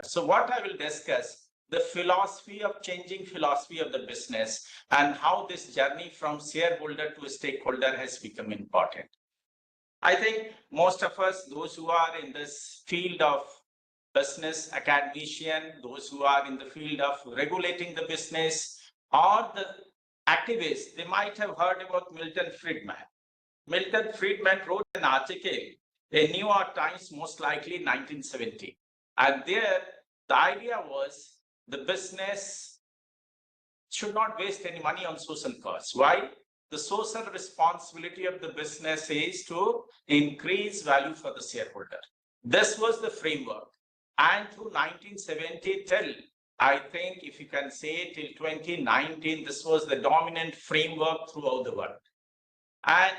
So what I will discuss, the philosophy of changing philosophy of the business and how this journey from shareholder to stakeholder has become important. I think most of us, those who are in this field of business academician, those who are in the field of regulating the business, or the activists, they might have heard about Milton Friedman. Milton Friedman wrote an article in New York Times, most likely 1970. And there, the idea was the business should not waste any money on social costs. Why? The social responsibility of the business is to increase value for the shareholder. This was the framework. And through 1970 till, I think if you can say till 2019, this was the dominant framework throughout the world. And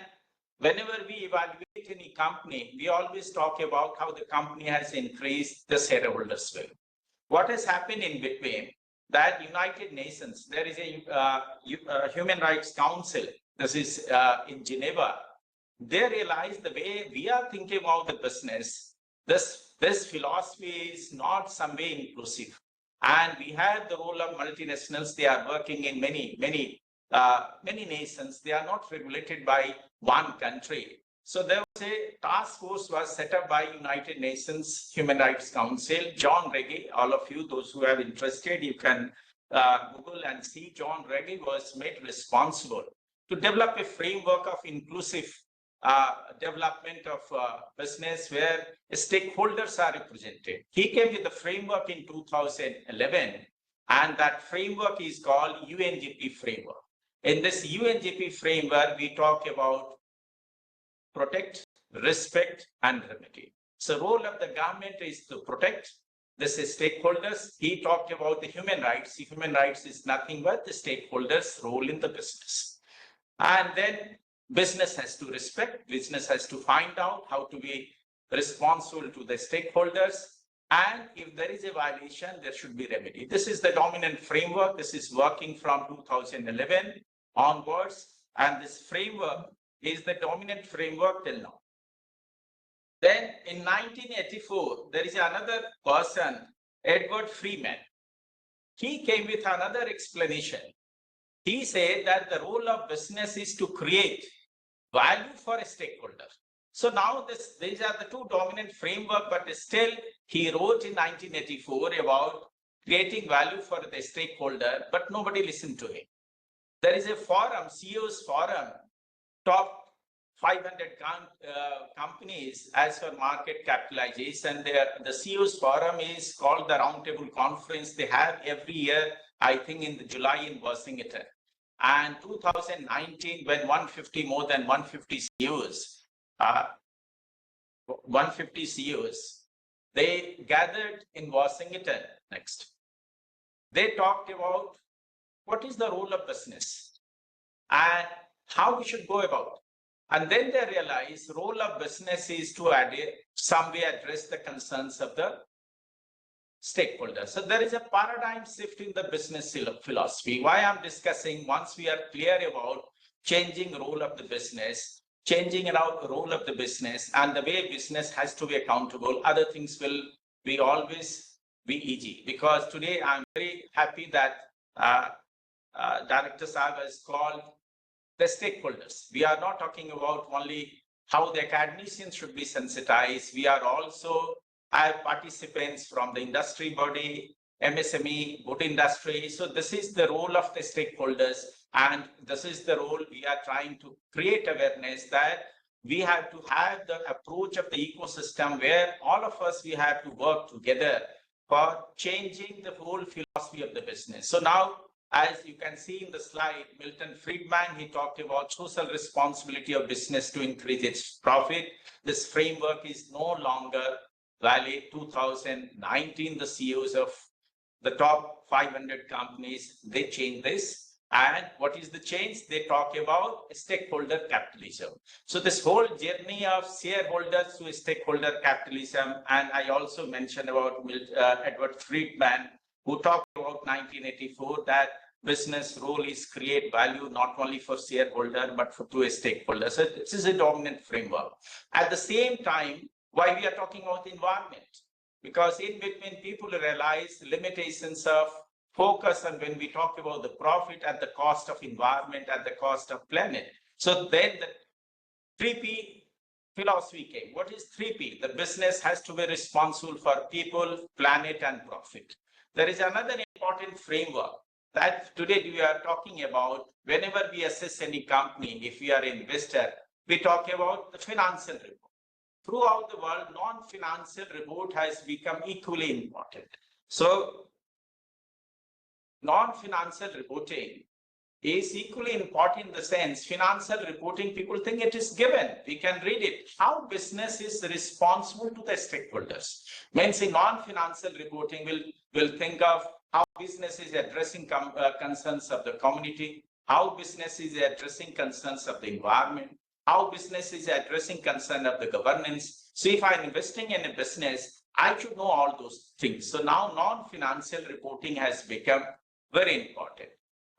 whenever we evaluate any company, we always talk about how the company has increased the shareholders' value. What has happened in between? That United Nations, there is a Human Rights Council, this is in Geneva. They realize the way we are thinking about the business, this philosophy is not some way inclusive. And we have the role of multinationals. They are working in many nations. They are not regulated by one country. So there was a task force was set up by United Nations Human Rights Council. John Reggie, all of you, those who are interested, you can Google and see. John Reggie was made responsible to develop a framework of inclusive development of business where stakeholders are represented. He came with the framework in 2011, and that framework is called UNGP framework. In this UNGP framework, we talk about protect, respect, and remedy. So role of the government is to protect the stakeholders. He talked about the human rights. The human rights is nothing but the stakeholders' role in the business. And then business has to respect, business has to find out how to be responsible to the stakeholders. And if there is a violation, there should be remedy. This is the dominant framework. This is working from 2011 onwards. And this framework is the dominant framework till now. Then in 1984, there is another person, Edward Freeman. He came with another explanation. He said that the role of business is to create value for a stakeholder. So now these are the two dominant framework, but still he wrote in 1984 about creating value for the stakeholder, but nobody listened to him. There is a forum, CEO's forum, top 500 companies as per market capitalization. The CEO's forum is called the Roundtable Conference. They have every year, I think in July in Washington. And 2019, when more than 150 CEOs, they gathered in Washington next. They talked about what is the role of business and how we should go about. And then they realized role of business is to some way address the concerns of the stakeholders. So there is a paradigm shift in the business philosophy. Why I'm discussing, once we are clear about changing role of the business, changing around the role of the business and the way business has to be accountable, other things will be always be easy. Because today I'm very happy that Director Saab has called the stakeholders. We are not talking about only how the academicians should be sensitized. We are also have participants from the industry body, MSME, wood industry. So this is the role of the stakeholders, and this is the role we are trying to create awareness that we have to have the approach of the ecosystem where all of us, we have to work together for changing the whole philosophy of the business. So now, as you can see in the slide, Milton Friedman, he talked about social responsibility of business to increase its profit. This framework is no longer valid. 2019, the CEOs of the top 500 companies, they changed this. And what is the change? They talk about stakeholder capitalism. So this whole journey of shareholders to stakeholder capitalism, and I also mentioned about Edward Friedman, who talked about 1984, that business role is create value not only for shareholder, but to a stakeholder. So this is a dominant framework. At the same time, why we are talking about environment? because in between people realize limitations of focus, and when we talk about the profit at the cost of environment, at the cost of planet. So then the 3P philosophy came. What is 3P? The business has to be responsible for people, planet, and profit. There is another important framework that today we are talking about. Whenever we assess any company, if we are an investor, we talk about the financial report. Throughout the world, non-financial report has become equally important. So non-financial reporting is equally important in the sense financial reporting, people think it is given. We can read it. How business is responsible to the stakeholders. Means in non-financial reporting, will think of how business is addressing concerns of the community, how business is addressing concerns of the environment, how business is addressing concern of the governance. So if I'm investing in a business, I should know all those things. So now non-financial reporting has become very important.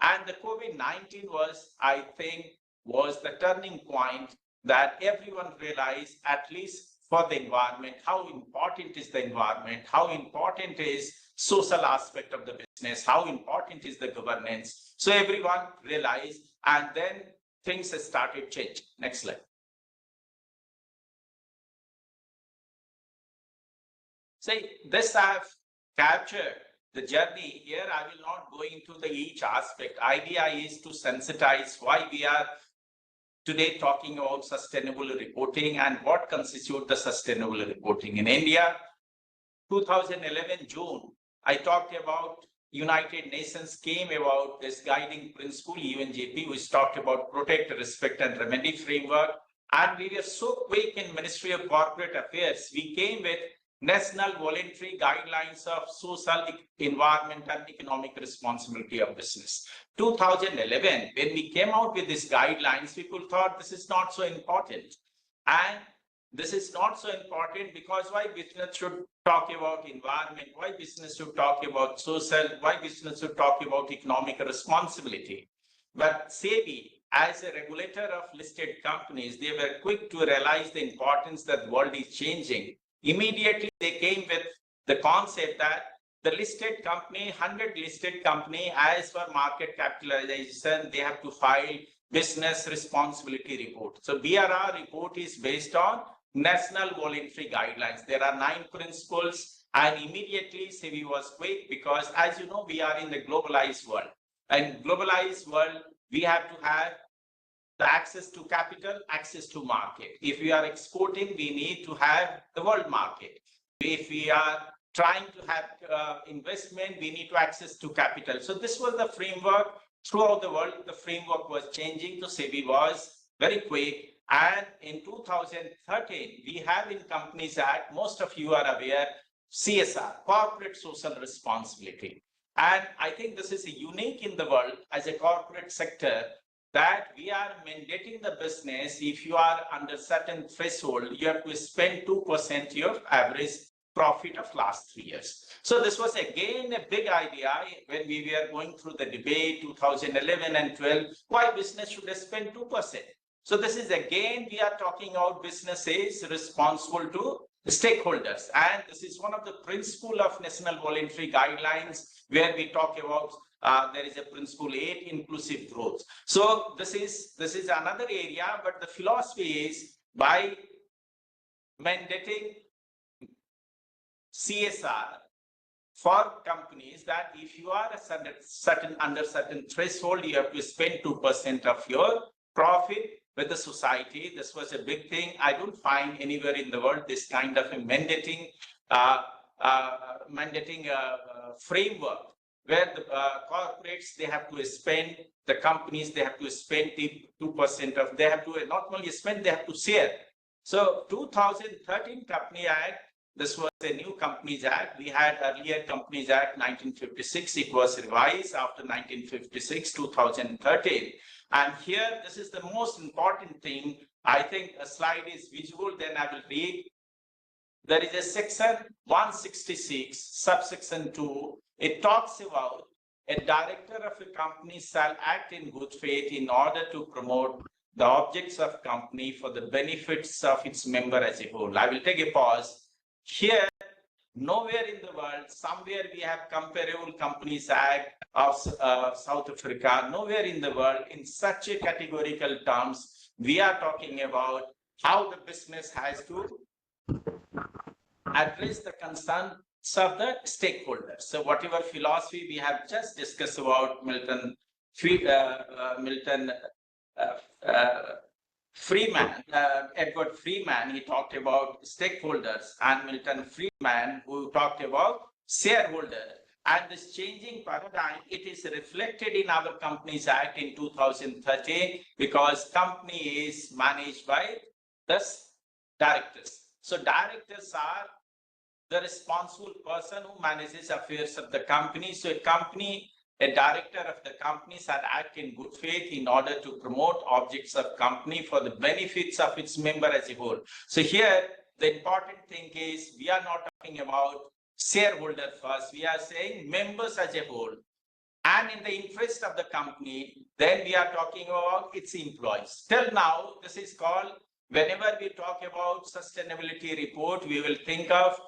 And the COVID-19 was, I think, was the turning point that everyone realized, at least for the environment, how important is the environment, how important is social aspect of the business, how important is the governance. So everyone realized, and then things started changing. Next slide. See, this I have captured the journey. Here I will not go into each aspect. Idea is to sensitize why we are today talking about sustainable reporting and what constitutes the sustainable reporting. In India, 2011 June, I talked about United Nations came about this guiding principle, UNGP, which talked about protect, respect, and remedy framework. And we were so quick in Ministry of Corporate Affairs, we came with National Voluntary Guidelines of Social, Environment, and Economic Responsibility of Business. 2011, when we came out with these guidelines, people thought this is not so important. And this is not so important because why business should talk about environment, why business should talk about social, why business should talk about economic responsibility. But SEBI, as a regulator of listed companies, they were quick to realize the importance that the world is changing. Immediately, they came with the concept that the listed company, 100 listed company, as per market capitalization, they have to file business responsibility report. So BRR report is based on National Voluntary Guidelines. There are 9 principles, and immediately SEBI was quick because, as you know, we are in the globalized world. And globalized world, we have to have the access to capital, access to market. If we are exporting, we need to have the world market. If we are trying to have investment, we need to access to capital. So this was the framework throughout the world. The framework was changing. So SEBI was very quick. And in 2013, we have in Companies Act, most of you are aware, CSR, Corporate Social Responsibility. And I think this is unique in the world as a corporate sector, that we are mandating the business, if you are under certain threshold, you have to spend 2% your average profit of last 3 years. So this was again a big idea when we were going through the debate 2011 and 12, why business should spend 2%. So this is again, we are talking about businesses responsible to stakeholders. And this is one of the principle of National Voluntary Guidelines, where we talk about there is a principle 8, inclusive growth. So this is another area, but the philosophy is by mandating CSR for companies, that if you are under certain threshold, you have to spend 2% of your profit with the society. This was a big thing. I don't find anywhere in the world this kind of a mandating framework, where the corporates, they have to spend, the companies, they have to spend 2% of, they have to not only spend, they have to share. So 2013 Company Act, this was a new Companies Act. We had earlier Companies Act 1956. It was revised after 1956, 2013. And here, this is the most important thing. I think a slide is visual, then I will read. There is a section 166, subsection 2. It talks about a director of a company shall act in good faith in order to promote the objects of company for the benefits of its member as a whole. I will take a pause. Here, Nowhere in the world, somewhere we have Comparable Companies Act of South Africa. Nowhere in the world, in such a categorical terms, we are talking about how the business has to address the concerns of the stakeholders. So whatever philosophy we have just discussed about Milton Freeman, Edward Freeman, he talked about stakeholders, and Milton Friedman, who talked about shareholders. And this changing paradigm, it is reflected in our Companies Act in 2013, because company is managed by the directors. So directors are the responsible person who manages affairs of the company. So a director of the company shall act in good faith in order to promote objects of company for the benefits of its member as a whole. So here, the important thing is we are not talking about shareholder first. We are saying members as a whole. And in the interest of the company, then we are talking about its employees. Till now, this is called, whenever we talk about sustainability report, we will think of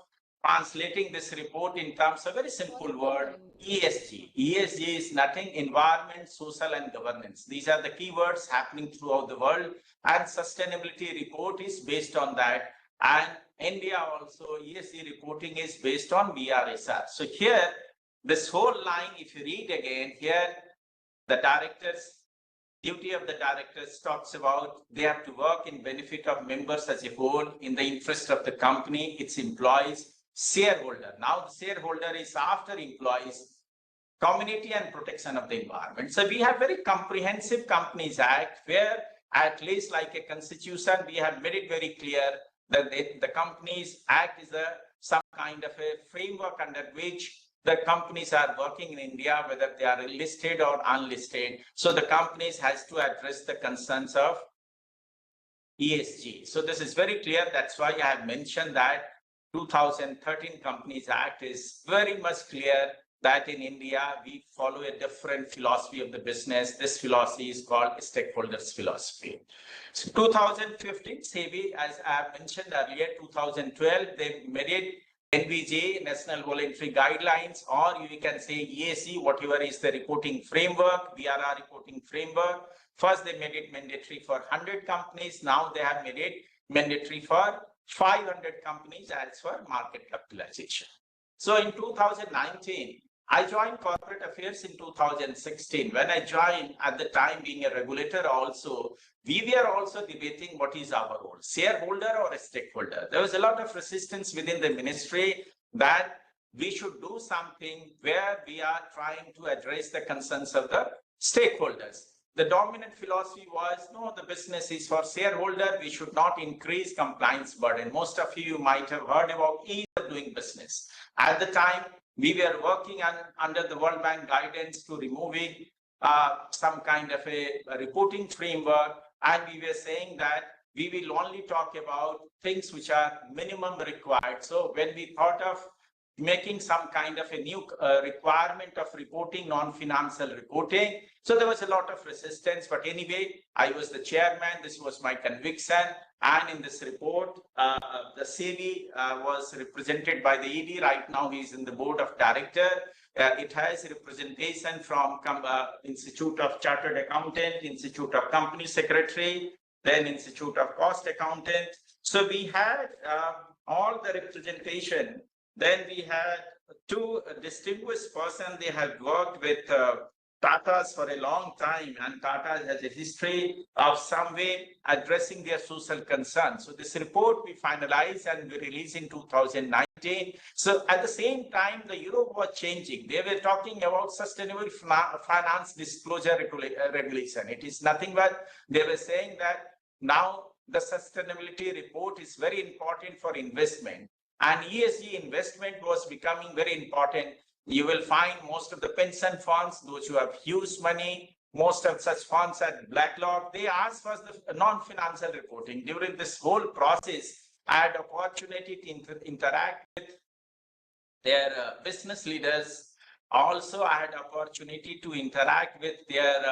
translating this report in terms of a very simple word, ESG. ESG is nothing, environment, social, and governance. These are the keywords happening throughout the world, and sustainability report is based on that. And India also, ESG reporting is based on BRSR. So here, this whole line, if you read again, here, the duty of the directors talks about they have to work in benefit of members as a whole, in the interest of the company, its employees, shareholder. Now the shareholder is after employees, community, and protection of the environment. So we have very comprehensive Companies Act, where at least like a constitution, we have made it very clear that the Companies Act is some kind of a framework under which the companies are working in India, whether they are listed or unlisted. So the companies has to address the concerns of ESG. So this is very clear. That's why I have mentioned that 2013 Companies Act is very much clear that in India, we follow a different philosophy of the business. This philosophy is called stakeholders philosophy. So 2015, SEBI, as I have mentioned earlier, 2012, they made it NVJ, National Voluntary Guidelines, or you can say ESG, whatever is the reporting framework, BRR reporting framework. First, they made it mandatory for 100 companies. Now they have made it mandatory for 500 companies as for market capitalization. So in 2019, I joined corporate affairs in 2016. When I joined, at the time being a regulator also, we were also debating what is our role, shareholder or a stakeholder. There was a lot of resistance within the ministry that we should do something where we are trying to address the concerns of the stakeholders. The dominant philosophy was, no, the business is for shareholder. We should not increase compliance burden. Most of you might have heard about ease of doing business. At the time, we were working under the World Bank guidance to removing some kind of a reporting framework. And we were saying that we will only talk about things which are minimum required. So when we thought of making some kind of a new requirement of reporting, non-financial reporting, so there was a lot of resistance. But anyway, I was the chairman. This was my conviction. And in this report, the SEBI was represented by the ED. Right now, he is in the board of director. It has representation from Institute of Chartered Accountant, Institute of Company Secretary, then Institute of Cost Accountant. So we had all the representation. Then we had two distinguished persons. They have worked with Tata's for a long time, and Tata has a history of some way addressing their social concerns. So this report we finalized and we released in 2019. So at the same time, the Europe was changing. They were talking about sustainable finance disclosure regulation. It is nothing but they were saying that now the sustainability report is very important for investment. And ESG investment was becoming very important. You will find most of the pension funds, those who have huge money, most of such funds at BlackRock, they ask for the non-financial reporting. During this whole process, I had opportunity to interact with their business leaders. Also, I had opportunity to interact with their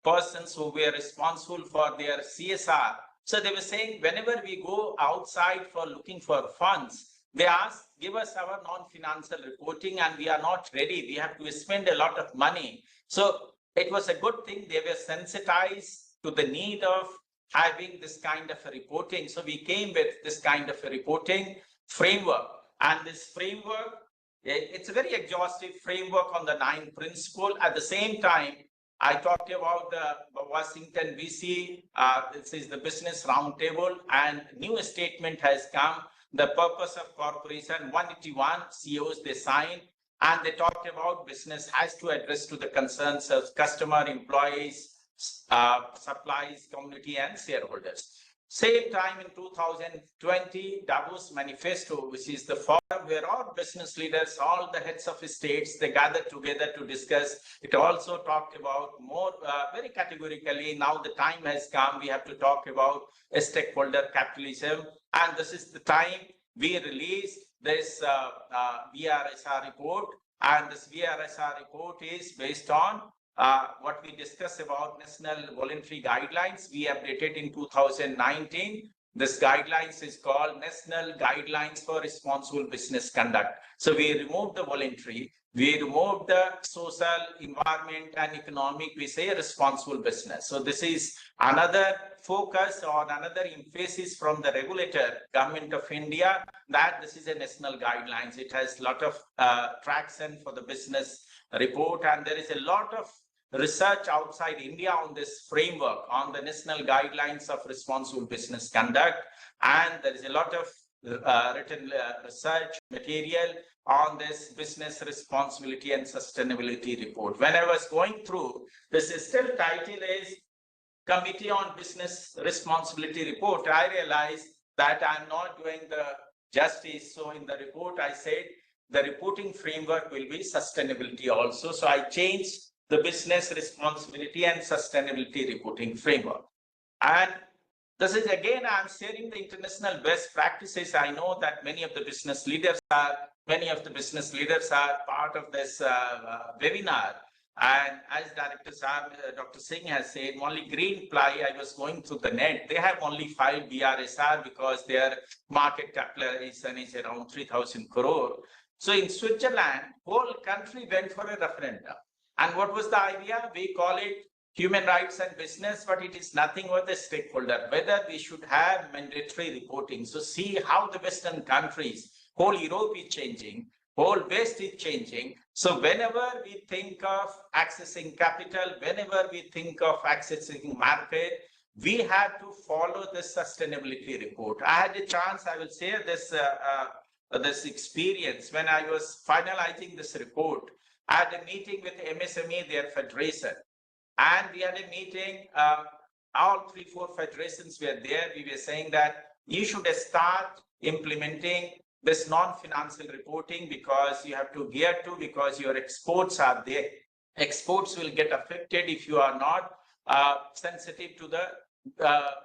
persons who were responsible for their CSR. So they were saying, whenever we go outside for looking for funds, They ask, give us our non-financial reporting, and we are not ready. We have to spend a lot of money. So it was a good thing. They were sensitized to the need of having this kind of a reporting. So we came with this kind of a reporting framework. And this framework, it's a very exhaustive framework on the 9 principles. At the same time, I talked about the Washington VC. This is the Business Roundtable, and new statement has come. The purpose of corporation, 181 CEOs they signed, and they talked about business has to address to the concerns of customer, employees, supplies, community, and shareholders. Same time in 2020, Davos Manifesto, which is the forum where all business leaders, all the heads of states, they gathered together to discuss. It also talked about more very categorically, now the time has come, we have to talk about a stakeholder capitalism. And this is the time we released this VRSR report. And this VRSR report is based on what we discussed about national voluntary guidelines. We updated in 2019. This guidelines is called National Guidelines for Responsible Business Conduct. So we removed the voluntary, we removed the social, environment, and economic, we say responsible business. So this is another focus or another emphasis from the regulator, Government of India, that this is a national guidelines. It has a lot of traction for the business report, and there is a lot of research outside India on this framework on the national guidelines of responsible business conduct. And there is a lot of written research material on this business responsibility and sustainability report. When I was going through, this is still title is Committee on Business Responsibility Report, I realized that I'm not doing the justice. So in the report, I said the reporting framework will be sustainability also. So I changed the business responsibility and sustainability reporting framework. And this is again, I'm sharing the international best practices. I know that many of the business leaders are part of this webinar. And as Dr. Singh has said, only Greenply, I was going through the net, they have only filed BRSR because their market capitalization is around 3,000 crore. So in Switzerland, whole country went for a referendum. And what was the idea? We call it human rights and business, but it is nothing but the stakeholder, whether we should have mandatory reporting. So see how the Western countries, whole Europe is changing, whole West is changing. So whenever we think of accessing capital, whenever we think of accessing market, we have to follow the sustainability report. I had a chance, I will share this, this experience when I was finalizing this report. I had a meeting with MSME, their federation, and we had a meeting, all 3-4 federations were there. We were saying that you should start implementing this non-financial reporting because you have to gear to, because your exports are there. Exports will get affected if you are not sensitive to the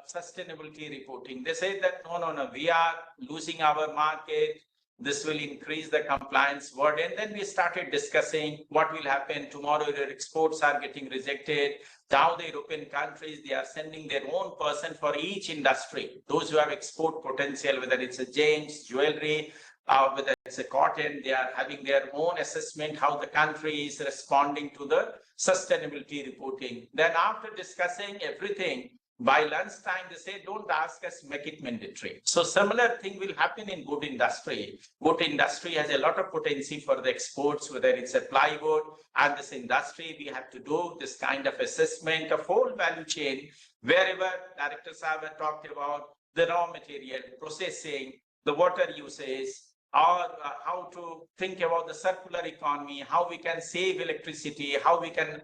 sustainability reporting. They say that, no, we are losing our market. This will increase the compliance burden. Then we started discussing what will happen tomorrow. Your exports are getting rejected. Now the European countries, they are sending their own person for each industry. Those who have export potential, whether it's a jeans, jewelry, whether it's a cotton, they are having their own assessment how the country is responding to the sustainability reporting. Then after discussing everything, by lunchtime, they say, don't ask us, make it mandatory. So similar thing will happen in wood industry. Wood industry has a lot of potential for the exports, whether it's a plywood, and this industry, we have to do this kind of assessment of whole value chain, wherever directors have talked about the raw material, processing, the water uses, or how to think about the circular economy, how we can save electricity, how we can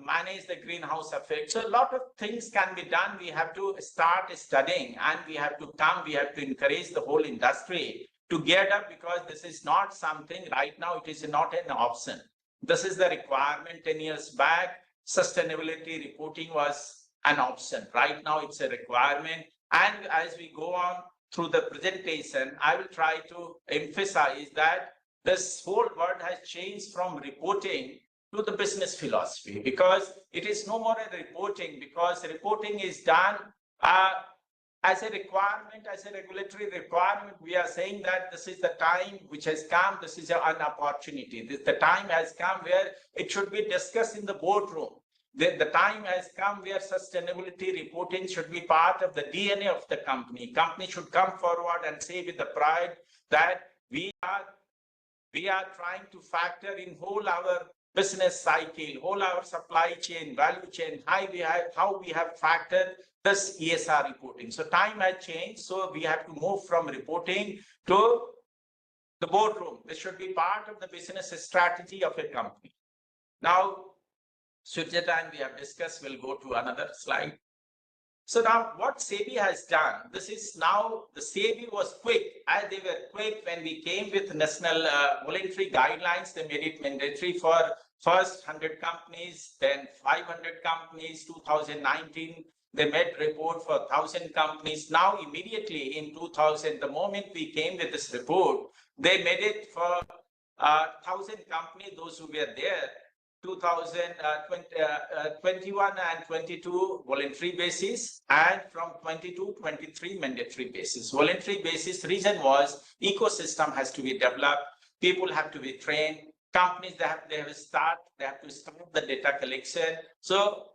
manage the greenhouse effect. So a lot of things can be done. We have to start studying, and we have to encourage the whole industry to get up, because this is not something right now, it is not an option. This is the requirement. 10 years back, sustainability reporting was an option. Right now, it's a requirement. And as we go on through the presentation, I will try to emphasize that this whole world has changed from reporting to the business philosophy, because it is no more a reporting, because reporting is done as a requirement, as a regulatory requirement, we are saying that this is the time which has come, this is an opportunity. The time has come where it should be discussed in the boardroom. The time has come where sustainability reporting should be part of the DNA of the company. Company should come forward and say with the pride that we are trying to factor in whole our business cycle, whole our supply chain, value chain, how we have factored this ESR reporting. So time has changed. So we have to move from reporting to the boardroom. This should be part of the business strategy of a company. Now, switch the time we have discussed, we'll go to another slide. So now what SEBI has done, this is now, the SEBI was quick, and they were quick when we came with national voluntary guidelines. They made it mandatory for first 100 companies, then 500 companies, 2019, they made report for 1,000 companies. Now immediately in 2000, the moment we came with this report, they made it for 1,000 companies, those who were there. 2021 and 22 voluntary basis, and from 22, 23 mandatory basis. Voluntary basis reason was ecosystem has to be developed, people have to be trained, companies they have to start the data collection. So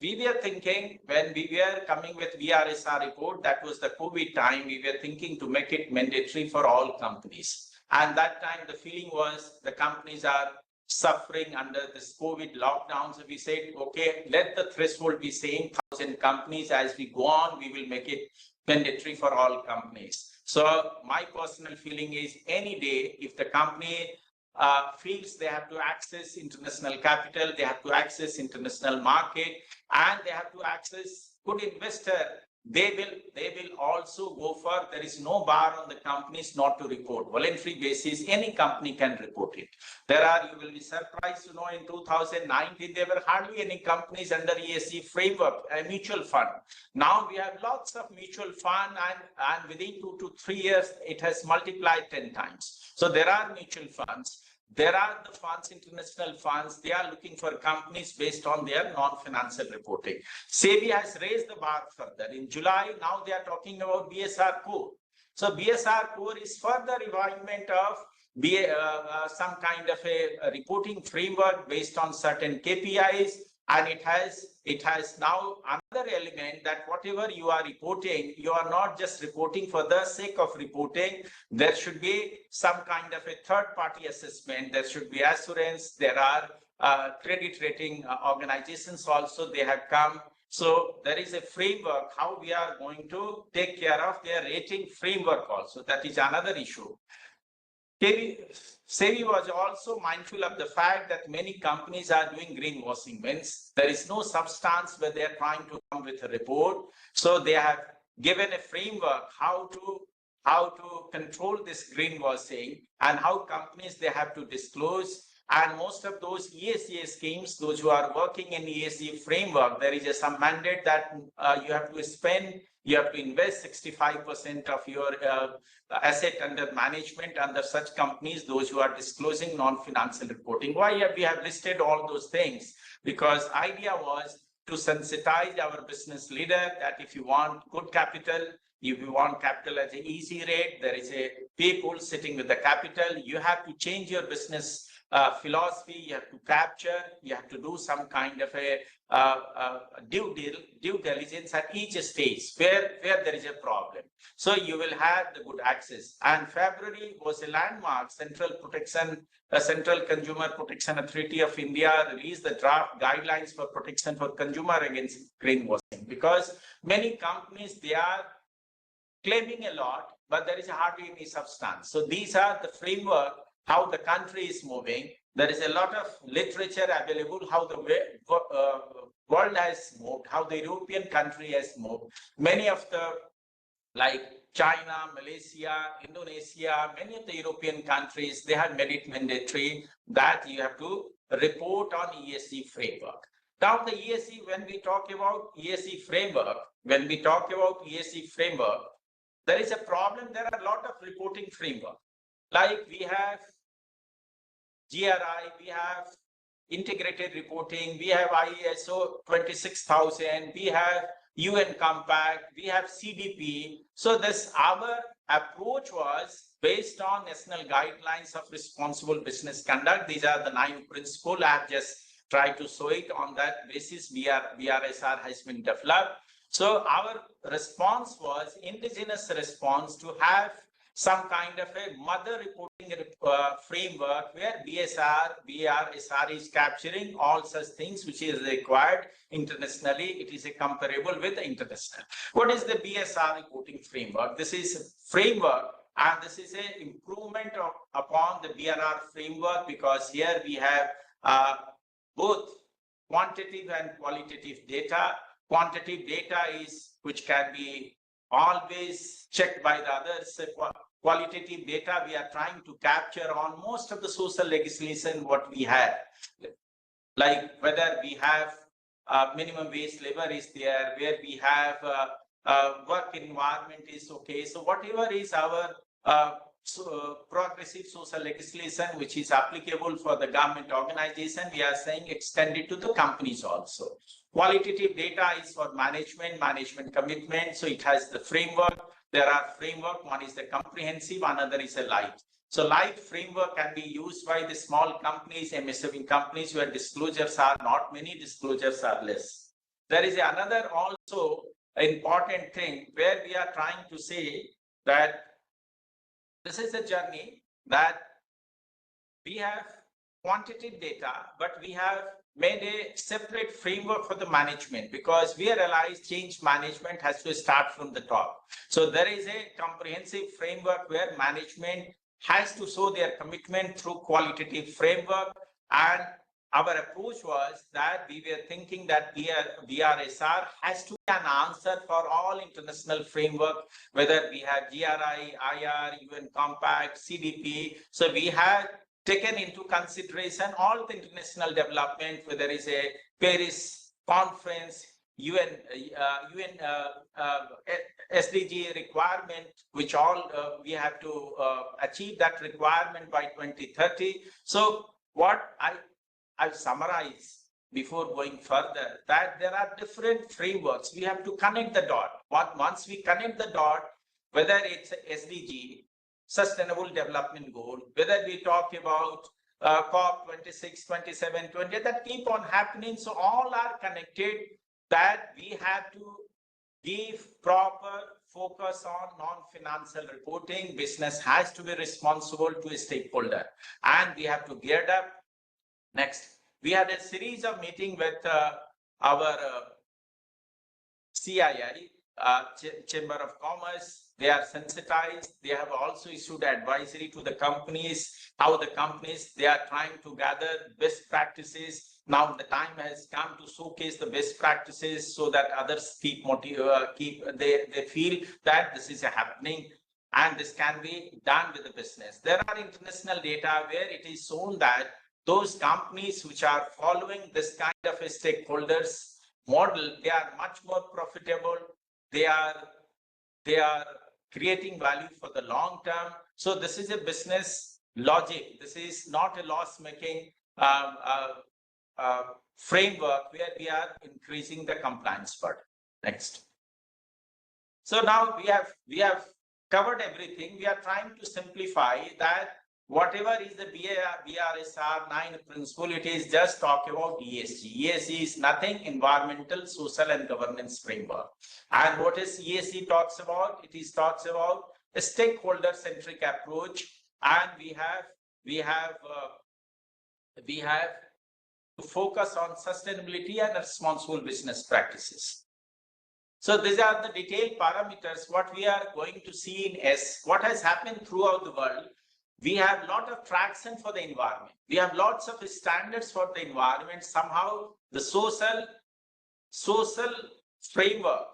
we were thinking when we were coming with VRSR report, that was the COVID time, we were thinking to make it mandatory for all companies. And that time the feeling was the companies are suffering under this COVID lockdown. So we said, okay, let the threshold be same 1,000 companies. As we go on, we will make it mandatory for all companies. So my personal feeling is any day, if the company feels they have to access international capital, they have to access international market, and they have to access good investor, they will also go for, there is no bar on the companies not to report. Voluntary basis, any company can report it. You will be surprised to know in 2019, there were hardly any companies under ESG framework, a mutual fund. Now we have lots of mutual fund, and within 2 to 3 years, it has multiplied 10 times. So there are mutual funds. There are the funds, international funds, they are looking for companies based on their non-financial reporting. SEBI has raised the bar further. In July, now they are talking about BSR core. So BSR core is further refinement of some kind of a reporting framework based on certain KPIs. And it has now another element that whatever you are reporting, you are not just reporting for the sake of reporting. There should be some kind of a third-party assessment. There should be assurance. There are credit rating organizations also, they have come. So there is a framework how we are going to take care of their rating framework also. That is another issue. SEBI was also mindful of the fact that many companies are doing greenwashing. Means there is no substance where they are trying to come with a report. So they have given a framework how to control this greenwashing and how companies they have to disclose. And most of those ESG schemes, those who are working in ESG framework, there is some mandate that you have to invest 65% of your asset under management under such companies, those who are disclosing non-financial reporting. Why we have listed all those things? Because idea was to sensitize our business leader that if you want good capital, if you want capital at an easy rate, there is a people sitting with the capital, you have to change your business philosophy, you have to capture, you have to do some kind of a due diligence at each stage where there is a problem. So you will have the good access. And February was a landmark. Central Consumer Protection Authority of India released the draft guidelines for protection for consumer against greenwashing, because many companies, they are claiming a lot, but there is hardly any substance. So these are the framework how the country is moving. There is a lot of literature available, how the world has moved, how the European country has moved. Many of the, like China, Malaysia, Indonesia, many of the European countries, they have made it mandatory that you have to report on ESG framework. Now the ESG, when we talk about ESG framework, there is a problem. There are a lot of reporting framework. Like we have GRI, we have integrated reporting, we have ISO 26000, we have UN Compact, we have CDP. So this our approach was based on national guidelines of responsible business conduct. These are the 9 principles. I have just tried to show it. On that basis, BRSR has been developed. So our response was indigenous response to have some kind of a mother reporting framework where BRSR is capturing all such things which is required internationally. It is a comparable with the international. What is the BSR reporting framework? This is a framework, and this is an improvement upon the BRR framework, because here we have both quantitative and qualitative data. Quantitative data is which can be always checked by the others. Qualitative data we are trying to capture on most of the social legislation what we have, like whether we have minimum wage labor is there, where we have work environment is okay. So whatever is our progressive social legislation which is applicable for the government organization, we are saying extend it to the companies also. Qualitative data is for management commitment. So it has the framework. There are framework. One is the comprehensive, another is a light. So light framework can be used by the small companies, MSME companies, where disclosures are not many, disclosures are less. There is another also important thing where we are trying to say that this is a journey that we have quantitative data, but we have made a separate framework for the management, because we realize change management has to start from the top. So there is a comprehensive framework where management has to show their commitment through qualitative framework. And our approach was that we were thinking that BRSR has to be an answer for all international framework, whether we have GRI, IR, UN Compact, CDP. So we have taken into consideration all the international development, whether there is a Paris conference, UN SDG requirement, which all we have to achieve that requirement by 2030. So what I've summarized before going further, that there are different frameworks. We have to connect the dot. Once we connect the dot, whether it's SDG, Sustainable Development Goal, whether we talk about COP 26, 27, 20, that keep on happening. So all are connected, that we have to give proper focus on non-financial reporting. Business has to be responsible to a stakeholder, and we have to gear up. Next, we had a series of meetings with our CII, Chamber of Commerce. They are sensitized. They have also issued advisory to the companies, how the companies, they are trying to gather best practices. Now the time has come to showcase the best practices so that others they feel that this is happening and this can be done with the business. There are international data where it is shown that those companies which are following this kind of a stakeholders model, they are much more profitable. They are creating value for the long term. So this is a business logic. This is not a loss-making framework where we are increasing the compliance burden. Next. So now we have covered everything. We are trying to simplify that. Whatever is the BRSR 9 principle, it is just talk about ESG. ESG is nothing, environmental, social, and governance framework. And what is ESG talks about? It is talks about a stakeholder-centric approach, and we have to focus on sustainability and responsible business practices. So these are the detailed parameters. What we are going to see in S, what has happened throughout the world. We have a lot of traction for the environment. We have lots of standards for the environment. Somehow the social framework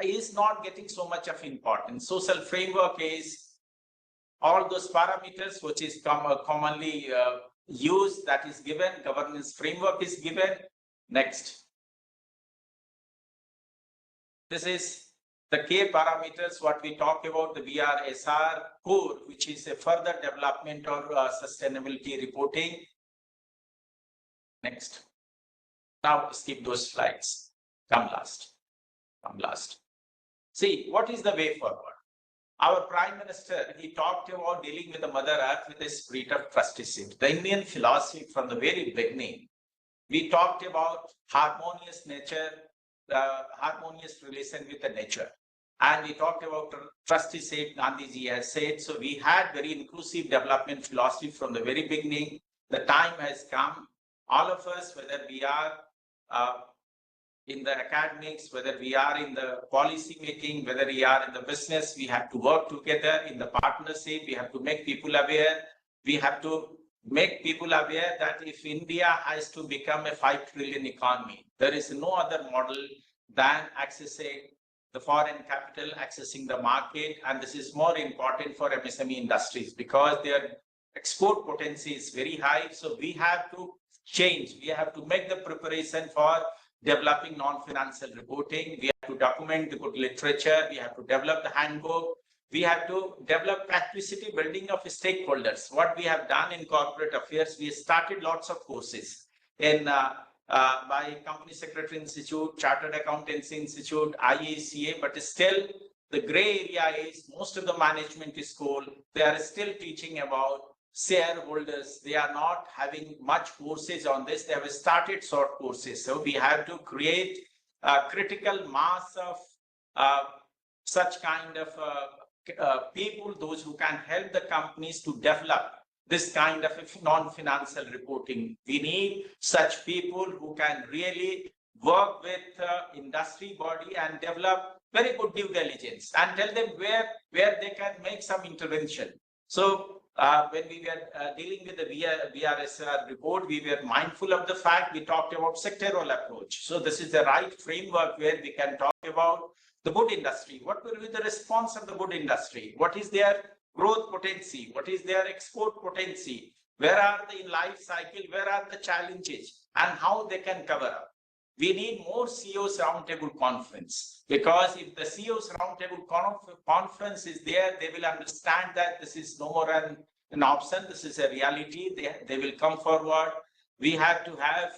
is not getting so much of importance. Social framework is all those parameters which is commonly used, that is given. Governance framework is given. Next. This is the key parameters, what we talk about, the BRSR core, which is a further development or sustainability reporting. Next. Now skip those slides. come last. Come last. See, what is the way forward? Our Prime Minister, he talked about dealing with the Mother Earth with a spirit of trusteeship. The Indian philosophy from the very beginning, we talked about harmonious nature, harmonious relation with the nature. And we talked about trusteeship, Gandhiji has said. So we had very inclusive development philosophy from the very beginning. The time has come, all of us, whether we are in the academics, whether we are in the policy making, whether we are in the business, we have to work together in the partnership. We have to make people aware. We have to make people aware that if India has to become a 5 trillion economy, there is no other model than accessing the foreign capital, accessing the market. And this is more important for MSME industries because their export potency is very high. So we have to change. We have to make the preparation for developing non-financial reporting. We have to document the good literature. We have to develop the handbook. We have to develop capacity building of stakeholders. What we have done in corporate affairs, we started lots of courses in by Company Secretary Institute, Chartered Accountancy Institute, IACA, but still the gray area is most of the management school, they are still teaching about shareholders. They are not having much courses on this. They have started short courses. So we have to create a critical mass of such kind of people, those who can help the companies to develop this kind of non-financial reporting. We need such people who can really work with industry body and develop very good due diligence and tell them where they can make some intervention. So when we were dealing with the VRSR report, we were mindful of the fact we talked about sectoral approach. So this is the right framework where we can talk about the wood industry. What will be the response of the wood industry? What is their growth potency? What is their export potency? Where are they in life cycle? Where are the challenges and how they can cover up? We need more CEOs roundtable conference, because if the CEOs roundtable conference is there, they will understand that this is no more an option. This is a reality. They will come forward. We have to have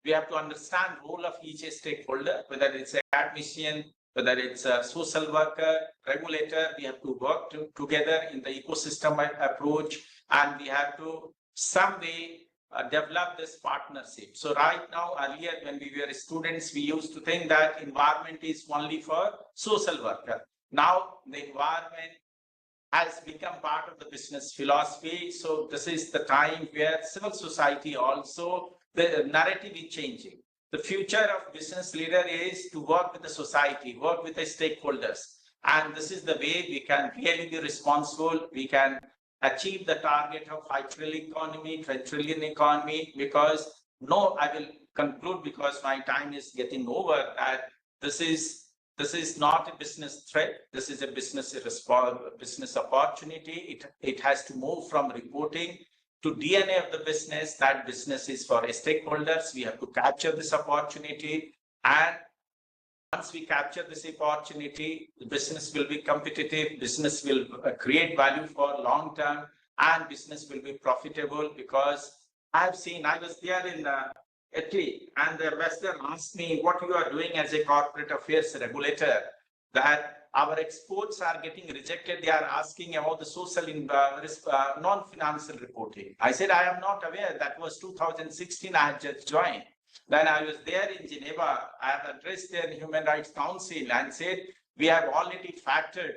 we have to understand role of each stakeholder, whether it's an academician, whether it's a social worker, regulator. We have to work together in the ecosystem approach, and we have to some way develop this partnership. So right now, earlier when we were students, we used to think that environment is only for social worker. Now the environment has become part of the business philosophy. So this is the time where civil society also, the narrative is changing. The future of business leader is to work with the society, work with the stakeholders. And this is the way we can really be responsible. We can achieve the target of 5 trillion economy, 10 trillion economy, because I will conclude because my time is getting over, that this is not a business threat. This is a business opportunity. It has to move from reporting to DNA of the business. That business is for stakeholders. We have to capture this opportunity, and once we capture this opportunity, the business will be competitive, business will create value for long term, and business will be profitable. Because I was there in Italy, and the ambassador asked me what you are doing as a corporate affairs regulator, that our exports are getting rejected. They are asking about the social non-financial reporting. I said, I am not aware. That was 2016, I had just joined. When I was there in Geneva, I have addressed their Human Rights Council and said, we have already factored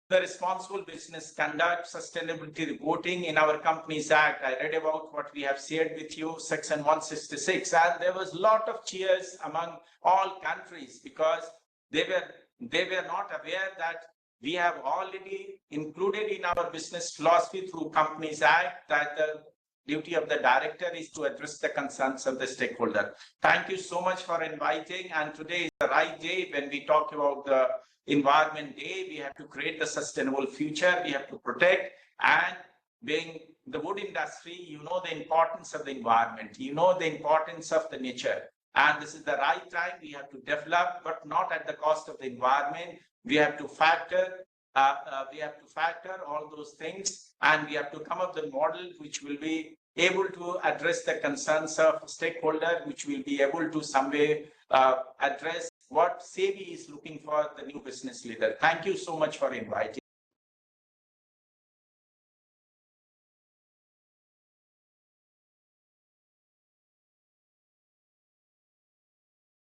the responsible business conduct, sustainability reporting in our Companies Act. I read about what we have shared with you, Section 166, and there was a lot of cheers among all countries, because they were not aware that we have already included in our business philosophy through Companies Act that the duty of the director is to address the concerns of the stakeholder. Thank you so much for inviting. And today is the right day when we talk about the Environment Day. We have to create the sustainable future. We have to protect. And being the wood industry, you know the importance of the environment. You know the importance of the nature. And this is the right time. We have to develop, but not at the cost of the environment. We have to factor all those things, and we have to come up with a model which will be able to address the concerns of stakeholder, which will be able to some way address what SEBI is looking for the new business leader. Thank you so much for inviting.